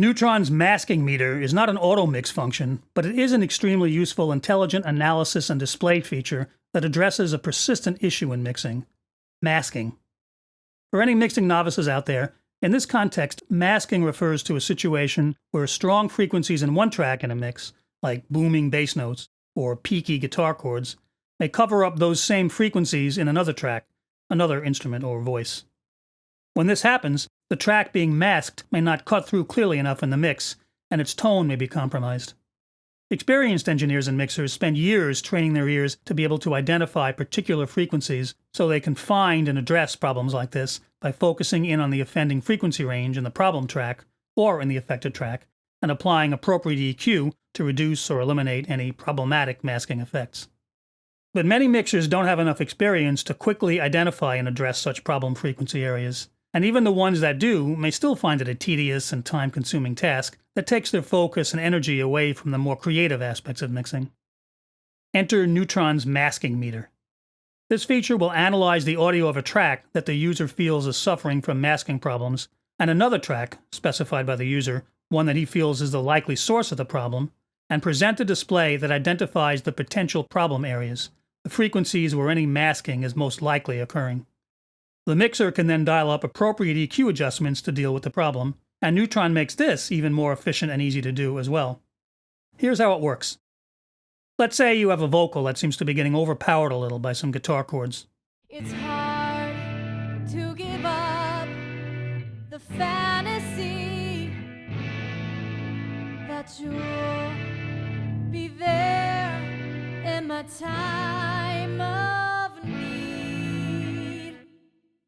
Neutron's masking meter is not an auto mix function, but it is an extremely useful intelligent analysis and display feature that addresses a persistent issue in mixing: masking. For any mixing novices out there, in this context, masking refers to a situation where strong frequencies in one track in a mix, like booming bass notes or peaky guitar chords, may cover up those same frequencies in another track, another instrument or voice. When this happens, the track being masked may not cut through clearly enough in the mix, and its tone may be compromised. Experienced engineers and mixers spend years training their ears to be able to identify particular frequencies so they can find and address problems like this by focusing in on the offending frequency range in the problem track or in the affected track and applying appropriate EQ to reduce or eliminate any problematic masking effects. But many mixers don't have enough experience to quickly identify and address such problem frequency areas, and even the ones that do may still find it a tedious and time-consuming task that takes their focus and energy away from the more creative aspects of mixing. Enter Neutron's masking meter. This feature will analyze the audio of a track that the user feels is suffering from masking problems, and another track, specified by the user, one that he feels is the likely source of the problem, and present a display that identifies the potential problem areas, the frequencies where any masking is most likely occurring. The mixer can then dial up appropriate EQ adjustments to deal with the problem, and Neutron makes this even more efficient and easy to do as well. Here's how it works. Let's say you have a vocal that seems to be getting overpowered a little by some guitar chords. It's hard to give up the fantasy that you'll be there in my time of need.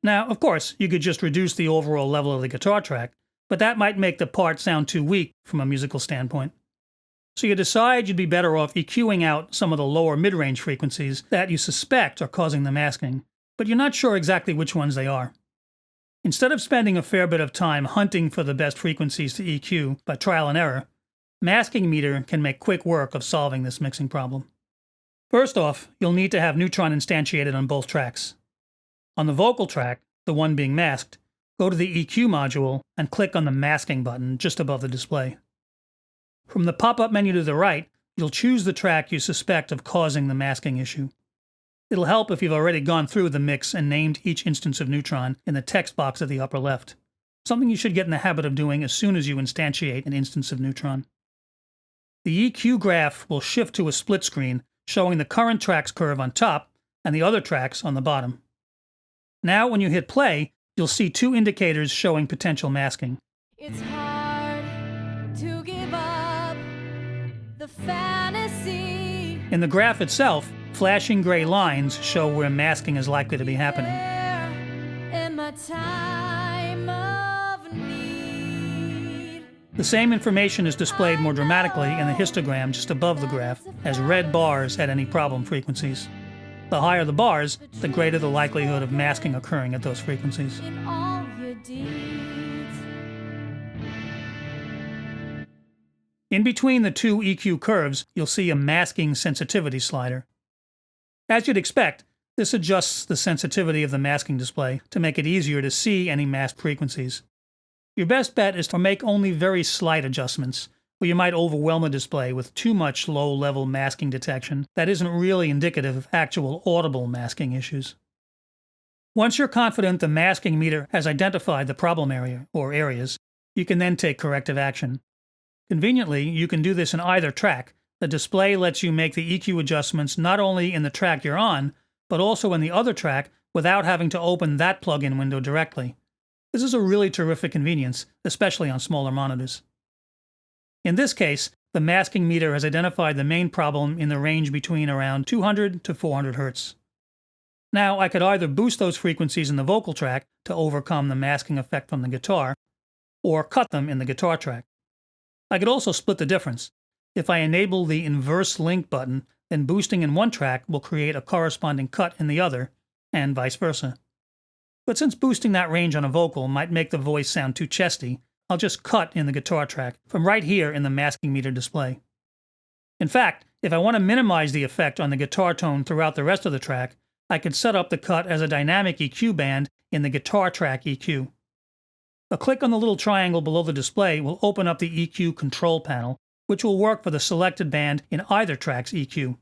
Now, of course, you could just reduce the overall level of the guitar track, but that might make the part sound too weak from a musical standpoint. So you decide you'd be better off EQing out some of the lower mid-range frequencies that you suspect are causing the masking, but you're not sure exactly which ones they are. Instead of spending a fair bit of time hunting for the best frequencies to EQ by trial and error, Masking Meter can make quick work of solving this mixing problem. First off, you'll need to have Neutron instantiated on both tracks. On the vocal track, the one being masked, go to the EQ module and click on the masking button just above the display. From the pop-up menu to the right, you'll choose the track you suspect of causing the masking issue. It'll help if you've already gone through the mix and named each instance of Neutron in the text box at the upper left, something you should get in the habit of doing as soon as you instantiate an instance of Neutron. The EQ graph will shift to a split screen showing the current track's curve on top and the other tracks on the bottom. Now when you hit play, you'll see two indicators showing potential masking. It's hard to give up the fantasy. In the graph itself, flashing gray lines show where masking is likely to be happening. In my time of need. The same information is displayed more dramatically in the histogram just above the graph as red bars at any problem frequencies. The higher the bars, the greater the likelihood of masking occurring at those frequencies. In all your deeds. In between the two EQ curves, you'll see a masking sensitivity slider. As you'd expect, this adjusts the sensitivity of the masking display to make it easier to see any masked frequencies. Your best bet is to make only very slight adjustments, where you might overwhelm the display with too much low-level masking detection that isn't really indicative of actual audible masking issues. Once you're confident the masking meter has identified the problem area, or areas, you can then take corrective action. Conveniently, you can do this in either track. The display lets you make the EQ adjustments not only in the track you're on, but also in the other track without having to open that plugin window directly. This is a really terrific convenience, especially on smaller monitors. In this case, the masking meter has identified the main problem in the range between around 200 to 400 Hz. Now, I could either boost those frequencies in the vocal track to overcome the masking effect from the guitar, or cut them in the guitar track. I could also split the difference. If I enable the inverse link button, then boosting in one track will create a corresponding cut in the other, and vice versa. But since boosting that range on a vocal might make the voice sound too chesty, I'll just cut in the guitar track from right here in the masking meter display. In fact, if I want to minimize the effect on the guitar tone throughout the rest of the track, I could set up the cut as a dynamic EQ band in the guitar track EQ. A click on the little triangle below the display will open up the EQ control panel, which will work for the selected band in either track's EQ.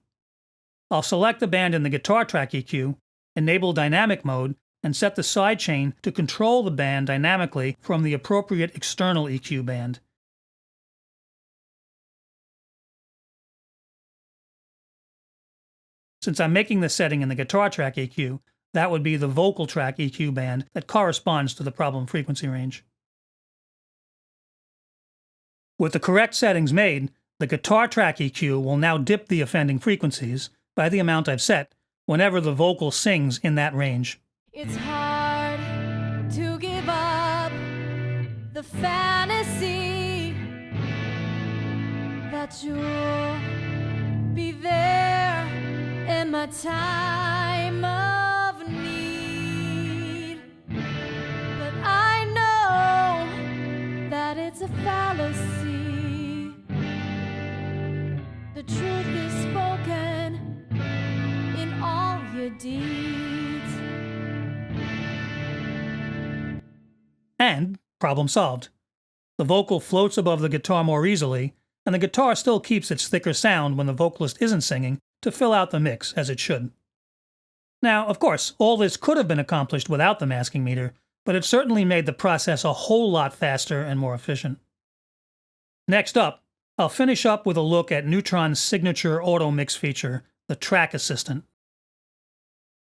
I'll select the band in the guitar track EQ, enable dynamic mode, and set the sidechain to control the band dynamically from the appropriate external EQ band. Since I'm making this setting in the guitar track EQ, that would be the vocal track EQ band that corresponds to the problem frequency range. With the correct settings made, the guitar track EQ will now dip the offending frequencies by the amount I've set whenever the vocal sings in that range. It's hard to give up the fantasy that you'll be there in my time of need. But I know that it's a fallacy. The truth is spoken in all your deeds. And problem solved. The vocal floats above the guitar more easily, and the guitar still keeps its thicker sound when the vocalist isn't singing to fill out the mix as it should. Now, of course, all this could have been accomplished without the masking meter, but it certainly made the process a whole lot faster and more efficient. Next up, I'll finish up with a look at Neutron's signature auto mix feature, the Track Assistant.